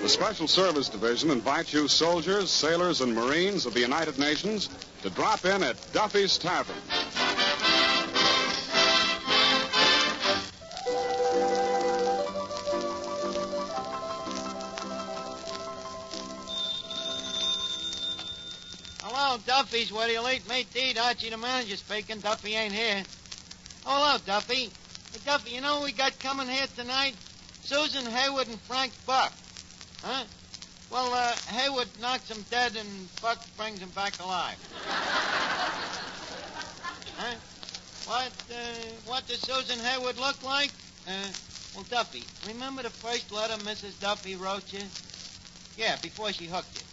The Special Service Division invites you soldiers, sailors, and Marines of the United Nations to drop in at Duffy's Tavern. Hello, Duffy's. Where do you eat meat to eat? Archie, the manager, speaking. Duffy ain't here. Oh, hello, Duffy. Hey, Duffy, you know what we got coming here tonight? Susan Hayward and Frank Buck. Huh? Well, Hayward knocks him dead and Buck brings him back alive. Huh? What does Susan Hayward look like? Well, Duffy, remember the first letter Mrs. Duffy wrote you? Yeah, before she hooked you.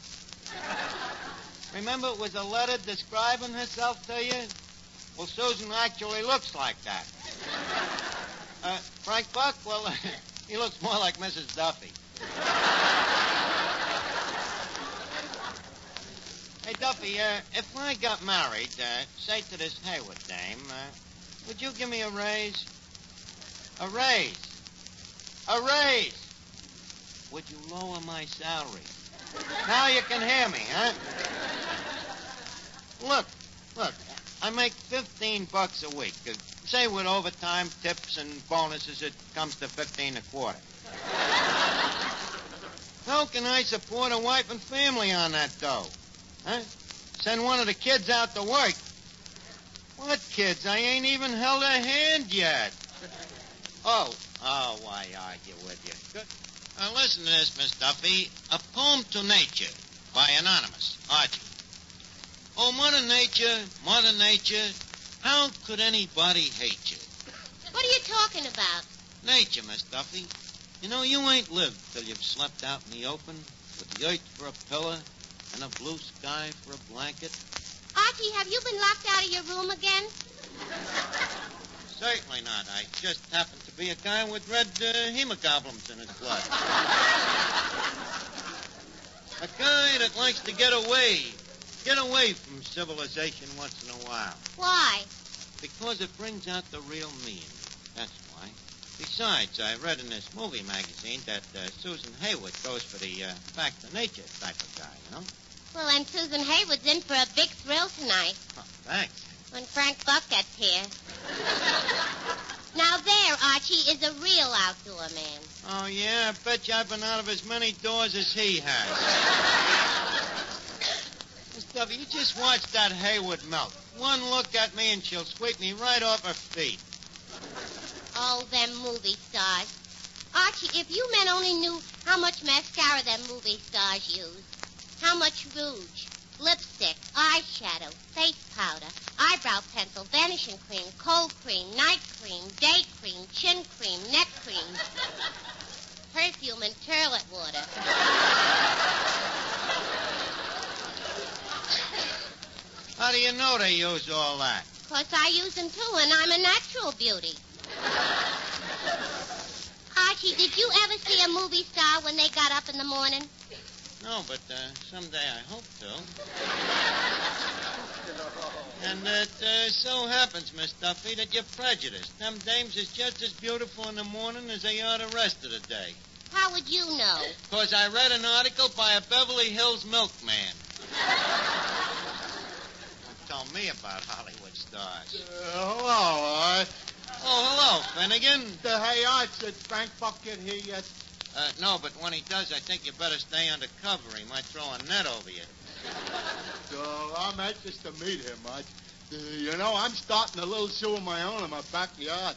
Remember it was a letter describing herself to you? Well, Susan actually looks like that. Frank Buck, well, he looks more like Mrs. Duffy. Hey, Duffy, if I got married, say to this Hayward dame, would you give me a raise? A raise? A raise! Would you lower my salary? Now you can hear me, huh? Look, I make $15 a week. Say with overtime, tips, and bonuses, it comes to $15 a quarter. How can I support a wife and family on that dough? Huh? Send one of the kids out to work. What kids? I ain't even held a hand yet. Oh, why argue with you? Good. Listen to this, Miss Duffy. A poem to nature by Anonymous, Archie. Oh, Mother Nature, how could anybody hate you? What are you talking about? Nature, Miss Duffy. You know, you ain't lived till you've slept out in the open with the earth for a pillow and a blue sky for a blanket. Archie, have you been locked out of your room again? Certainly not. I just happen to be a guy with red hemoglobins in his blood. A guy that likes to get away from civilization once in a while. Why? Because it brings out the real me. That's why. Besides, I read in this movie magazine that Susan Hayward goes for the back to nature type of guy, you know? Well, and Susan Hayward's in for a big thrill tonight. Oh, thanks. When Frank Buck gets here. Now there, Archie, is a real outdoor man. Oh, yeah? I bet you I've been out of as many doors as he has. Miss Duffy, you just watch that Hayward melt. One look at me and she'll sweep me right off her feet. Oh, them movie stars. Archie, if you men only knew how much mascara them movie stars use. How much rouge, lipstick, eyeshadow, face powder, eyebrow pencil, vanishing cream, cold cream, night cream, day cream, chin cream, neck cream, perfume, and toilet water. How do you know they use all that? 'Cause I use them, too, and I'm a natural beauty. Archie, did you ever see a movie star when they got up in the morning? No, but someday I hope to. And it so happens, Miss Duffy, that you're prejudiced. Them dames is just as beautiful in the morning as they are the rest of the day. How would you know? 'Cause I read an article by a Beverly Hills milkman. Told me about Hollywood stars. Hello, Art. Oh, hello, Finnegan. Hey, Art, did Frank Buck get here yet? No, but when he does, I think you better stay under cover. He might throw a net over you. So I'm anxious to meet him, Art. You know, I'm starting a little zoo of my own in my backyard.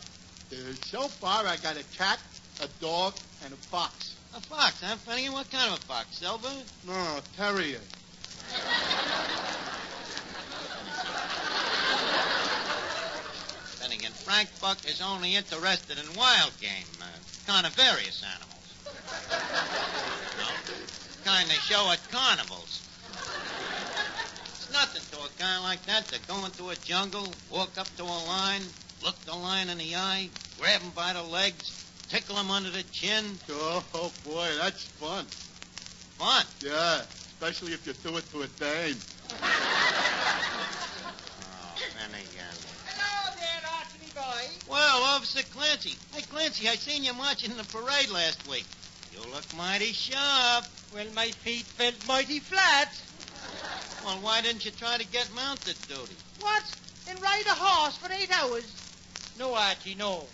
So far, I got a cat, a dog, and a fox. A fox, huh, Finnegan? What kind of a fox? Silver? No, a terrier. Finnegan, Frank Buck is only interested in wild game, carnivorous animals. Kind they show at carnivals. It's nothing to a guy like that to go into a jungle, walk up to a lion, look the lion in the eye, grab him by the legs, tickle him under the chin. Oh, boy, that's fun. Fun? Yeah, especially if you do it to a dame. Oh, Finnegan. Hello there, Archie boy. Well, Officer Clancy. Hey, Clancy, I seen you marching in the parade last week. You look mighty sharp. Well, my feet felt mighty flat. Well, why didn't you try to get mounted duty? What? And ride a horse for 8 hours? No, Archie, no.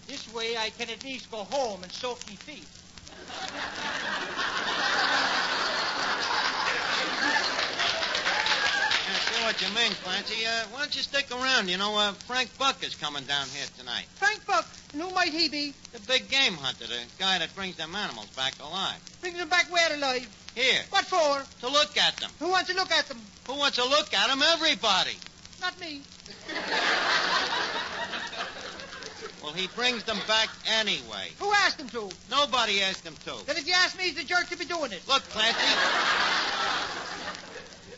This way I can at least go home and soak me feet. I see what you mean, Clancy. Why don't you stick around? You know, Frank Buck is coming down here tonight. Frank Buck, and who might he be? The big game hunter, the guy that brings them animals back alive. Brings them back where alive? Here, What for? to look at them. Who wants to look at them? Who wants to look at them? Everybody. Not me. Well, he brings them back anyway. Who asked him to? Nobody asked him to. Then if you ask me, he's the jerk to be doing it. Look, Clancy,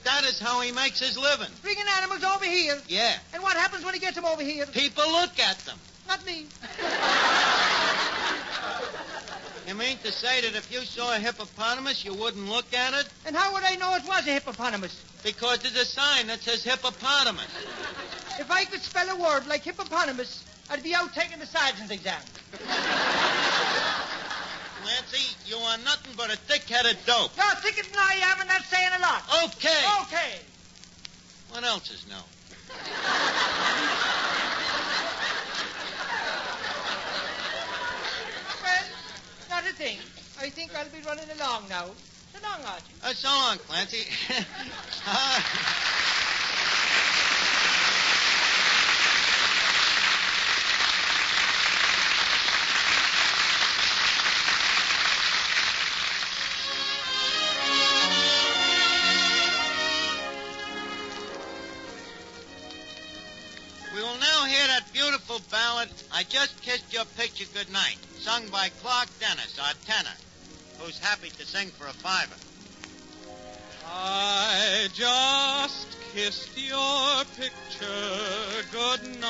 that is how he makes his living. Bringing animals over here. Yeah. And what happens when he gets them over here? People look at them. Not me. You mean to say that if you saw a hippopotamus, you wouldn't look at it? And how would I know it was a hippopotamus? Because there's a sign that says hippopotamus. If I could spell a word like hippopotamus, I'd be out taking the sergeant's exam. Clancy, you are nothing but a thick-headed dope. You're thicker than I am, and that's saying a lot. Okay. Okay. What else is new? Well, not a thing. I think I'll be running along now. So long, Archie. So long, Clancy. We will now hear that beautiful ballad, I Just Kissed Your Picture Goodnight, sung by Clark Dennis, our tenor, who's happy to sing for a $5. I just kissed your picture goodnight.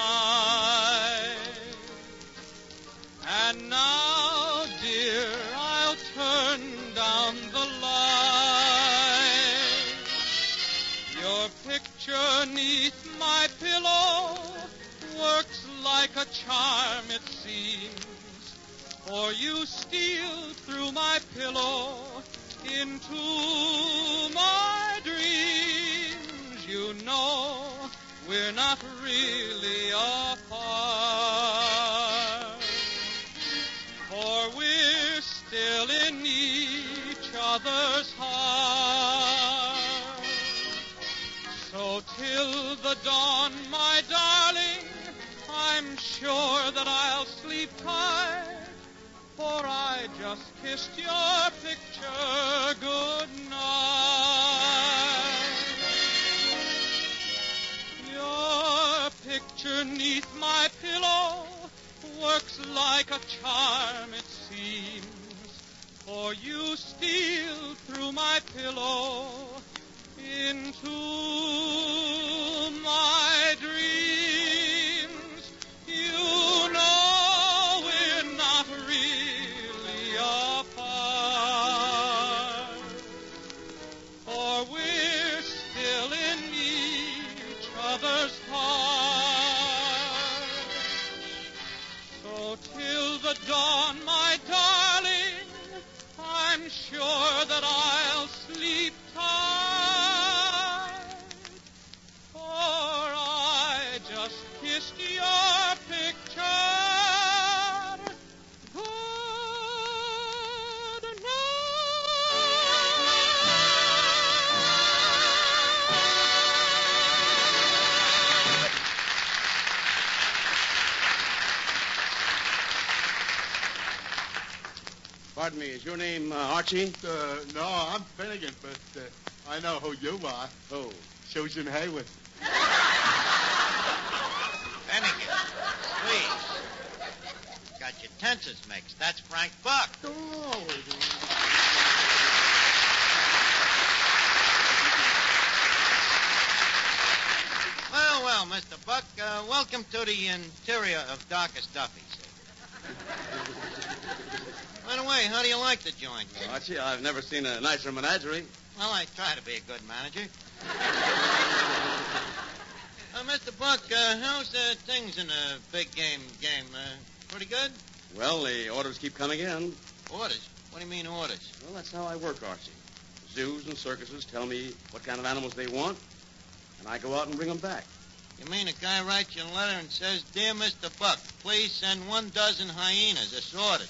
And now, dear, I'll turn down the light. Your picture 'neath my pillow works like a charm, it seems. For you steal through my pillow into my dreams. You know we're not really apart, for we're still in each other's heart. So till the dawn, my darling, I'm sure that I'll sleep tight, for I just kissed your picture goodnight. Your picture 'neath my pillow works like a charm, it seems, for you steal through my pillow into my dreams. You know we're not really apart, for we're still in each other's heart. So till the dawn, my darling, I'm sure that I'll sleep tight, for I just kissed your picture Pardon me, is your name Archie? No, I'm Finnegan, but I know who you are. Oh. Susan Hayward. Finnegan, please. Got your tenses mixed. That's Frank Buck. Oh, Well, Mr. Buck, welcome to the interior of Darkest Duffy. By the way, how do you like the joint? Archie, I've never seen a nicer menagerie. Well, I try to be a good manager. Mr. Buck, how's things in the big game? Pretty good? Well, the orders keep coming in. Orders? What do you mean, orders? Well, that's how I work, Archie. Zoos and circuses tell me what kind of animals they want, and I go out and bring them back. You mean a guy writes you a letter and says, Dear Mr. Buck, please send 1 dozen hyenas assorted.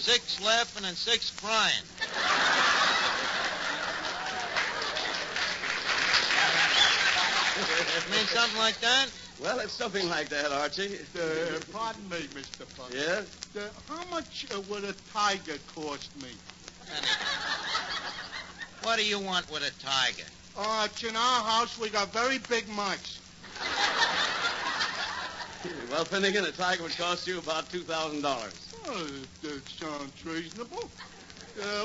6 laughing and 6 crying. Mean something like that? Well, it's something like that, Archie. Pardon me, Mr. Buck. Yes? How much would a tiger cost me? What do you want with a tiger? It's in our house. We got very big mice. Well, Finnegan, a tiger would cost you about $2,000. Oh, that sounds reasonable.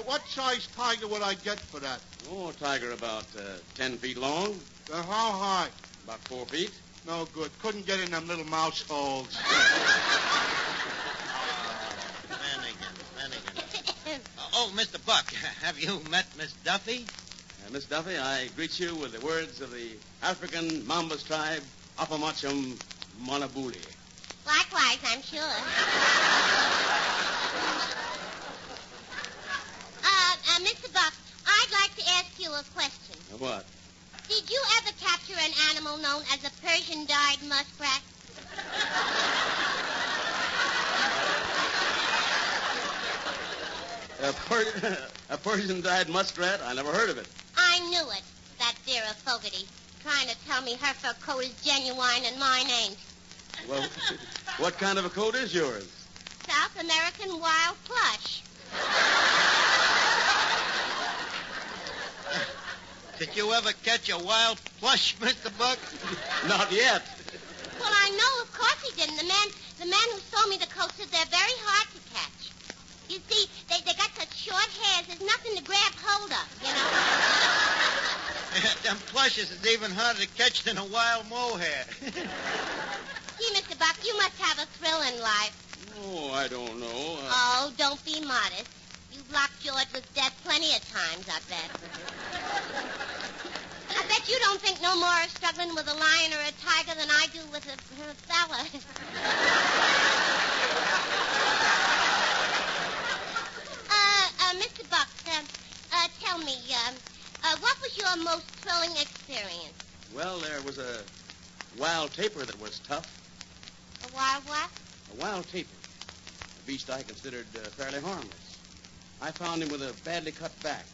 What size tiger would I get for that? Oh, a tiger about 10 feet long. How high? About 4 feet. No good. Couldn't get in them little mouse holes. Finnegan. Oh, Mr. Buck, have you met Miss Duffy? Miss Duffy, I greet you with the words of the African Mambas tribe, Apamachum Manabuli. Likewise, I'm sure. Mr. Buck, I'd like to ask you a question. What? Did you ever capture an animal known as a Persian-dyed muskrat? A Persian-dyed muskrat? I never heard of it. I knew it. That Vera Fogarty. Trying to tell me her fur coat is genuine and mine ain't. Well, what kind of a coat is yours? South American wild plush. Did you ever catch a wild plush, Mr. Buck? Not yet. Well, I know, of course he didn't. The man who sold me the coat said they're very hard to catch. You see, they got such short hairs, there's nothing to grab hold of, you know? Them plushes is even harder to catch than a wild mohair. Gee, Mr. Buck, you must have a thrill in life. Oh, I don't know. Oh, don't be modest. You've locked George with death plenty of times, I bet. I bet you don't think no more of struggling with a lion or a tiger than I do with a fella. Mr. Buck, tell me, what was your most thrilling experience? Well, there was a wild tapir that was tough. A wild what? A wild tapir. A beast I considered fairly harmless. I found him with a badly cut back.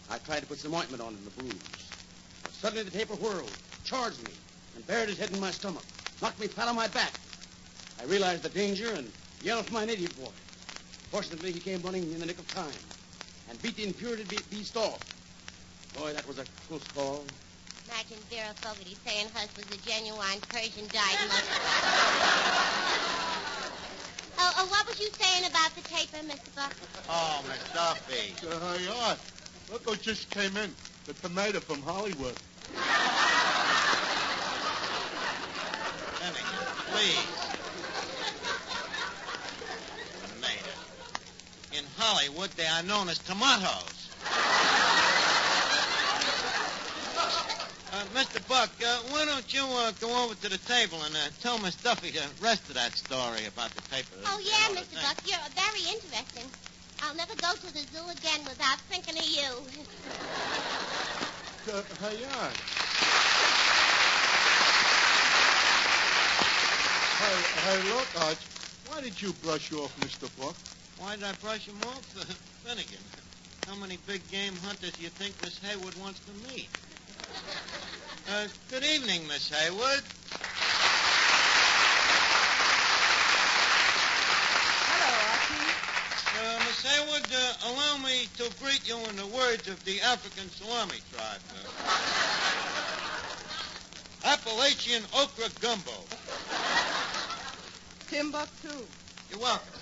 I tried to put some ointment on it in the bruise. But suddenly the tapir whirled, charged me, and buried his head in my stomach, knocked me flat on my back. I realized the danger and yelled for my native boy. Fortunately, he came running in the nick of time and beat the infuriated beast off. Boy, that was a close call. Imagine Vera Fogarty saying hers was a genuine Persian-dyed muskrat. What was you saying about the tapir, Mr. Buck? Oh, Miss Duffy. Hey, look who just came in. The tomato from Hollywood. Finnegan, please. Tomato. In Hollywood, they are known as tomatoes. Mr. Buck, why don't you go over to the table and tell Miss Duffy the rest of that story about the paper? Oh, yeah, Mr. Buck, you're very interesting. I'll never go to the zoo again without thinking of you. Hey, look, Arch. Why did you brush off Mr. Buck? Why did I brush him off? Finnegan, how many big game hunters do you think Miss Hayward wants to meet? Good evening, Miss Hayward. Hello, Archie. Miss Hayward, allow me to greet you in the words of the African Salami tribe. Appalachian okra gumbo. Timbuktu. You're welcome.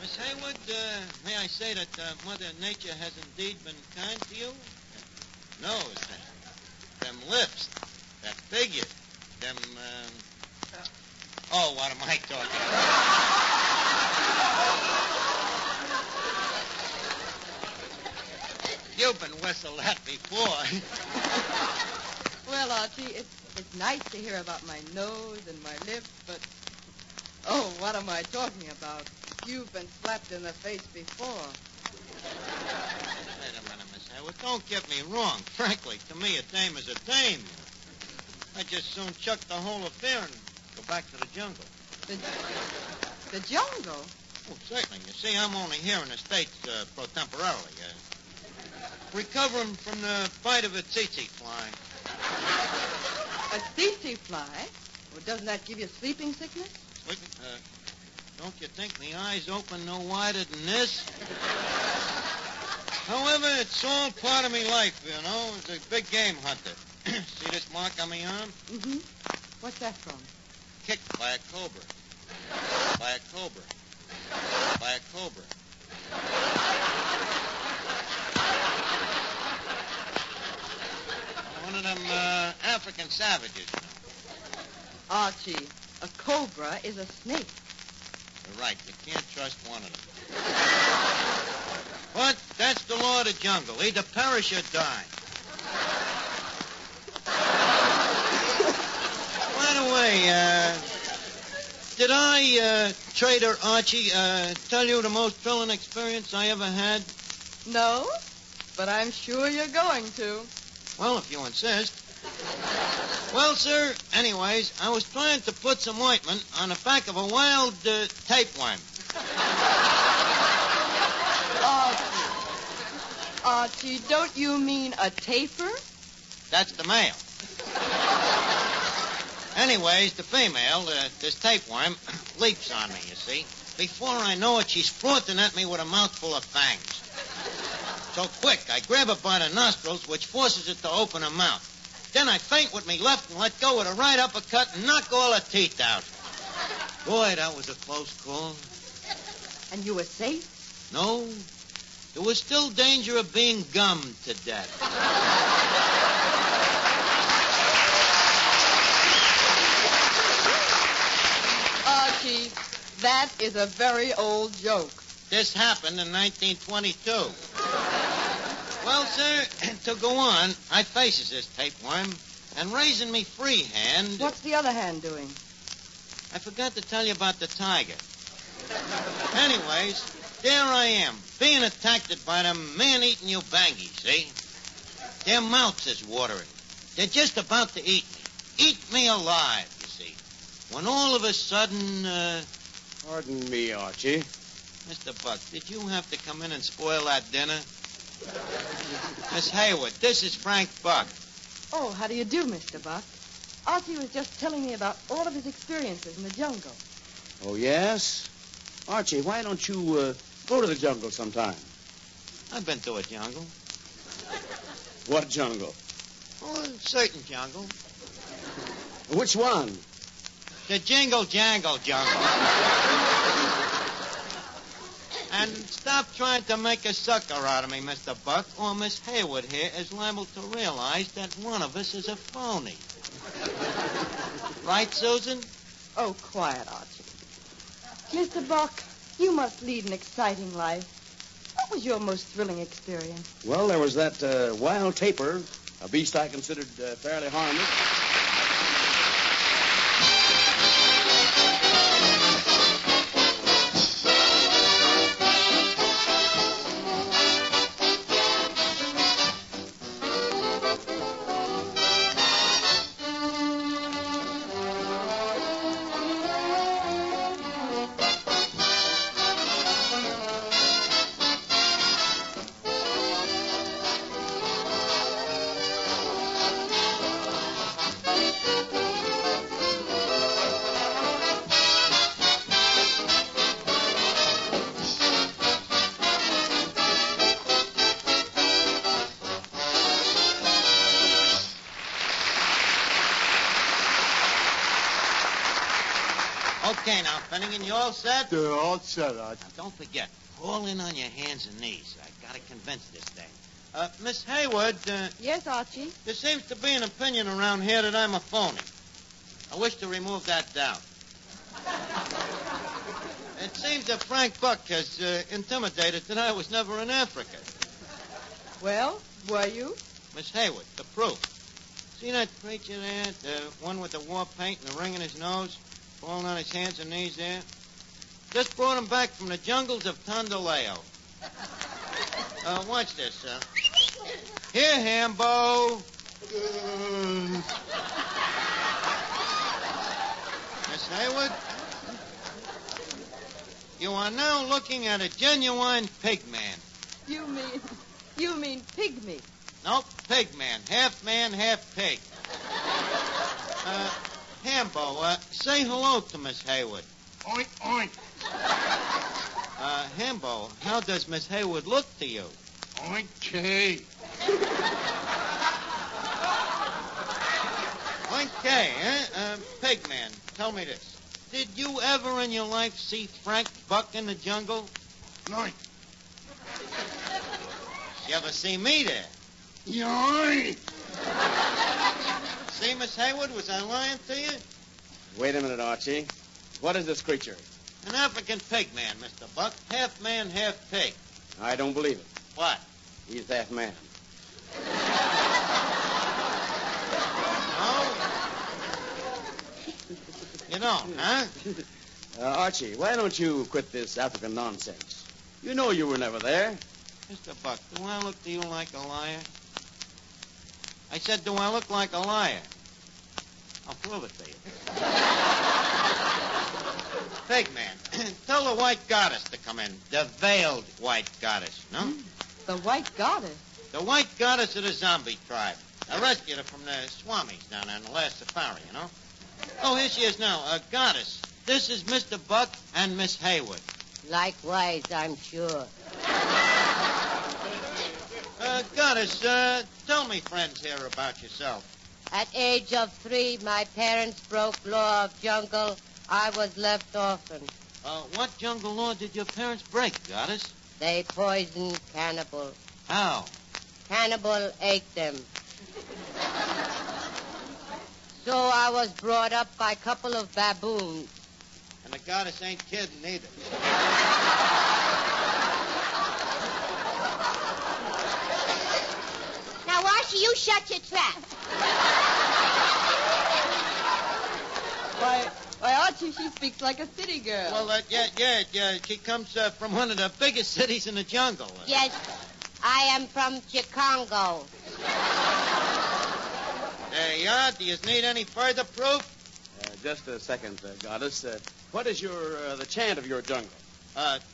Miss Hayward, may I say that Mother Nature has indeed been kind to you? Nose, them lips, that figure, them, oh, what am I talking about? You've been whistled at before. Well, Archie, it's nice to hear about my nose and my lips, but... Oh, what am I talking about? You've been slapped in the face before. Wait a minute, Miss Hayward. Don't get me wrong. Frankly, to me, a dame is a dame. I'd just soon chuck the whole affair and go back to the jungle. The jungle? Oh, certainly. You see, I'm only here in the States pro temporarily. Recovering from the bite of a tsetse fly. A tsetse fly? Well, doesn't that give you sleeping sickness? Sleeping? Don't you think the eyes open no wider than this? However, it's all part of me life, you know. As a big game hunter. See this mark on my arm? Mm-hmm. What's that from? Kicked by a cobra. By a cobra. By a cobra. One of them African savages, you know. Archie, a cobra is a snake. You're right. You can't trust one of them. But that's the law of the jungle. Either perish or die. By the way, did I, Trader Archie, tell you the most thrilling experience I ever had? No, but I'm sure you're going to. Well, if you insist. Well, sir, anyways, I was trying to put some ointment on the back of a wild tapeworm. Archie, don't you mean a taper? That's the male. Anyways, the female, this tapeworm, leaps on me, you see. Before I know it, she's flaunting at me with a mouthful of fangs. So quick, I grab her by the nostrils, which forces it to open her mouth. Then I feint with me left and let go with a right uppercut and knock all her teeth out. Boy, that was a close call. And you were safe? No. There was still danger of being gummed to death. Archie, that is a very old joke. This happened in 1922. Well, sir, to go on, I faces this tapeworm, and raising me free hand... What's the other hand doing? I forgot to tell you about the tiger. Anyways, there I am, being attacked by them man-eating ubangies, see? Their mouths is watering. They're just about to eat me. Eat me alive, you see. When all of a sudden, Pardon me, Archie. Mr. Buck, did you have to come in and spoil that dinner? Miss Hayward, this is Frank Buck. Oh, how do you do, Mr. Buck? Archie was just telling me about all of his experiences in the jungle. Oh, yes? Archie, why don't you go to the jungle sometime? I've been to a jungle. What jungle? Oh, a certain jungle. Which one? The Jingle Jangle jungle. And stop trying to make a sucker out of me, Mr. Buck, or Miss Hayward here is liable to realize that one of us is a phony. Right, Susan? Oh, quiet, Archie. Mr. Buck, you must lead an exciting life. What was your most thrilling experience? Well, there was that wild tapir, a beast I considered fairly harmless. Okay, now, Finnegan, you all set? They're all set, Archie. Now, don't forget, crawl in on your hands and knees. I gotta convince this thing. Miss Hayward, Yes, Archie? there seems to be an opinion around here that I'm a phony. I wish to remove that doubt. It seems that Frank Buck has intimidated that I was never in Africa. Well, were you? Miss Hayward, the proof. See that creature there? The one with the war paint and the ring in his nose? Falling on his hands and knees there? Just brought him back from the jungles of Tondoleo. Watch this. Here, Hambo. Miss Hayward, you are now looking at a genuine pig man. You mean pygmy? Nope, pig man. Half pig. Hambo, say hello to Miss Hayward. Oink, oink. Hambo, how does Miss Hayward look to you? Okay. Okay, eh? Pigman, tell me this. Did you ever in your life see Frank Buck in the jungle? Oink. You ever see me there? Yoink. See, Miss Hayward, was I lying to you? Wait a minute, Archie. What is this creature? An African pig man, Mr. Buck. Half man, half pig. I don't believe it. What? He's half man. No? You don't, huh? Archie, why don't you quit this African nonsense? You know you were never there. Mr. Buck, do I look to you like a liar? I said, do I look like a liar? I'll prove it to you. Pigman, tell the white goddess to come in. The veiled white goddess, no? The white goddess? The white goddess of the zombie tribe. I rescued her from the swamis down there in the last safari, you know? Oh, here she is now. Goddess, this is Mr. Buck and Miss Hayward. Likewise, I'm sure. Goddess, tell me, friends here, about yourself. At age of 3, my parents broke law of jungle. I was left orphan. What jungle law did your parents break, Goddess? They poisoned Cannibal. How? Cannibal ate them. So I was brought up by a couple of baboons. And the goddess ain't kidding either. Now, Archie, you shut your trap. Why, Archie, she speaks like a city girl. Well, yeah. She comes from one of the biggest cities in the jungle. Yes, I am from Chicago. There you are. Do you need any further proof? Just a second, Goddess. What is the chant of your jungle?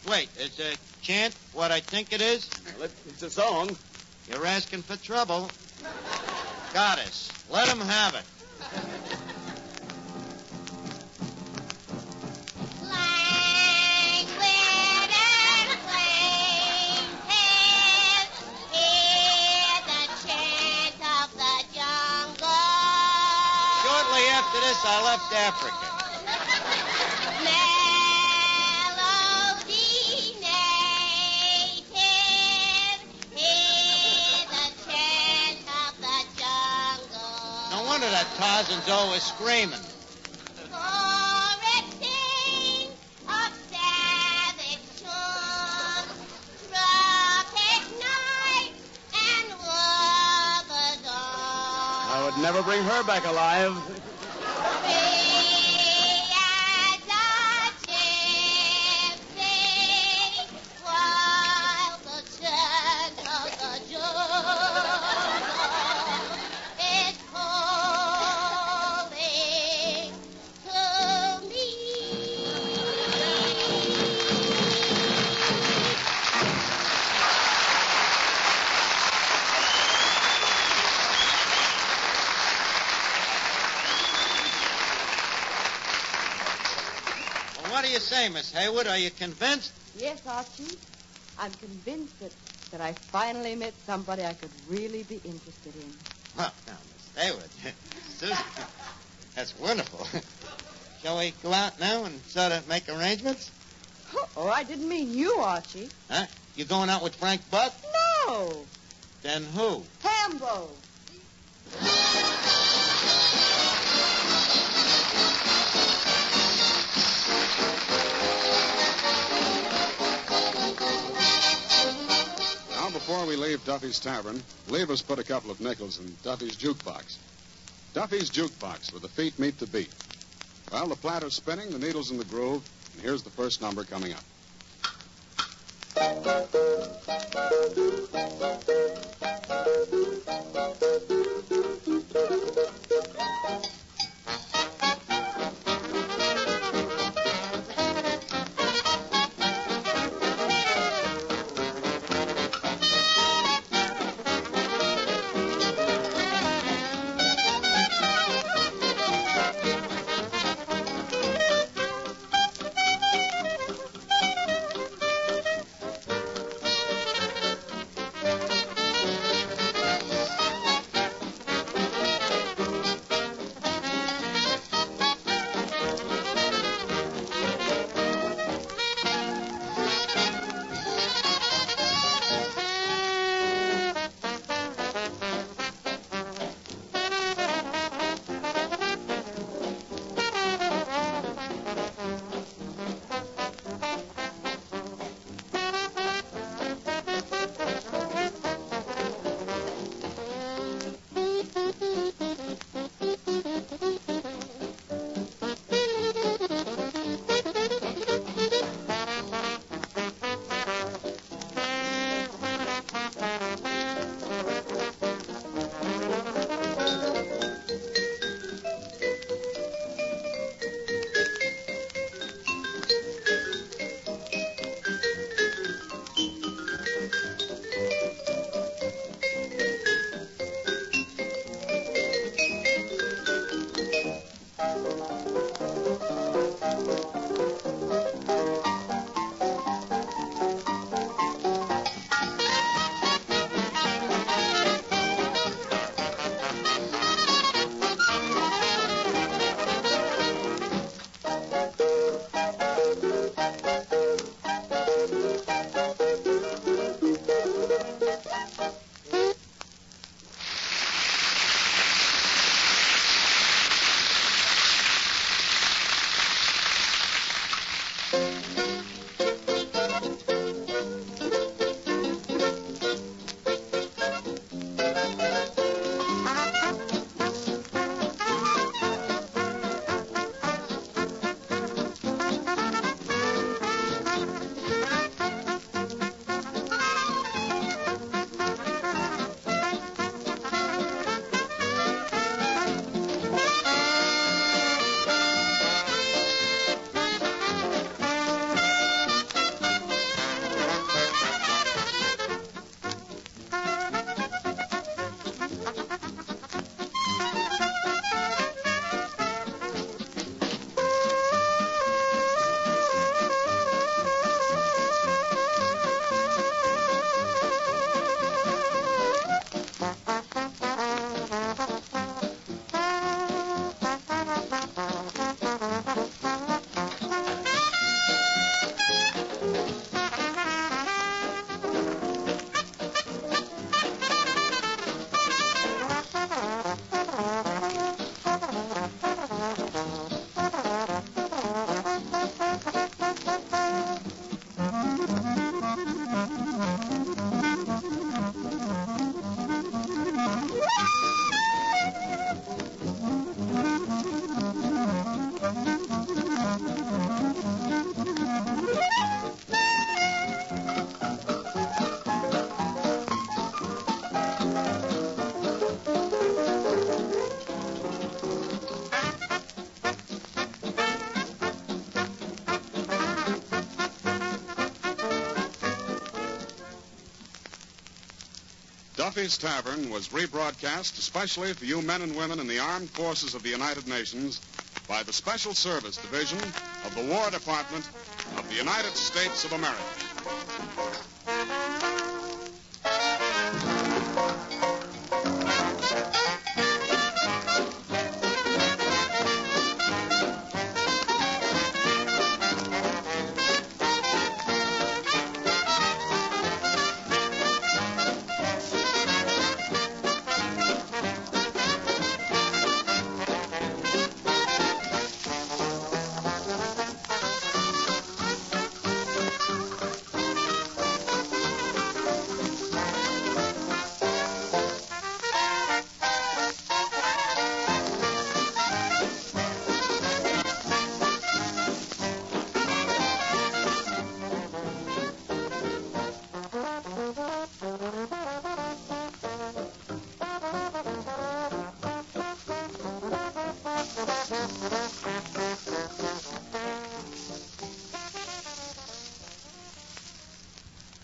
Wait. Is a chant what I think it is? Well, it's a song. You're asking for trouble. Goddess, let him have it. After this, I left Africa. Melody native, hear the chant of the jungle. No wonder that Tarzan's always screaming. For it sings of savage tunes, tropic nights and war dawn. I would never bring her back alive. What do you say, Miss Hayward? Are you convinced? Yes, Archie. I'm convinced that I finally met somebody I could really be interested in. Well, now, Miss Hayward, Susan, that's wonderful. Shall we go out now and sort of make arrangements? Oh, I didn't mean you, Archie. Huh? You going out with Frank Buck? No. Then who? Hambo. Before we leave Duffy's Tavern, leave us put a couple of nickels in Duffy's jukebox. Duffy's jukebox, where the feet meet the beat. While the platter's spinning, the needle's in the groove, And here's the first number coming up. Duffy's Tavern was rebroadcast especially for you men and women in the armed forces of the United Nations by the Special Service Division of the War Department of the United States of America.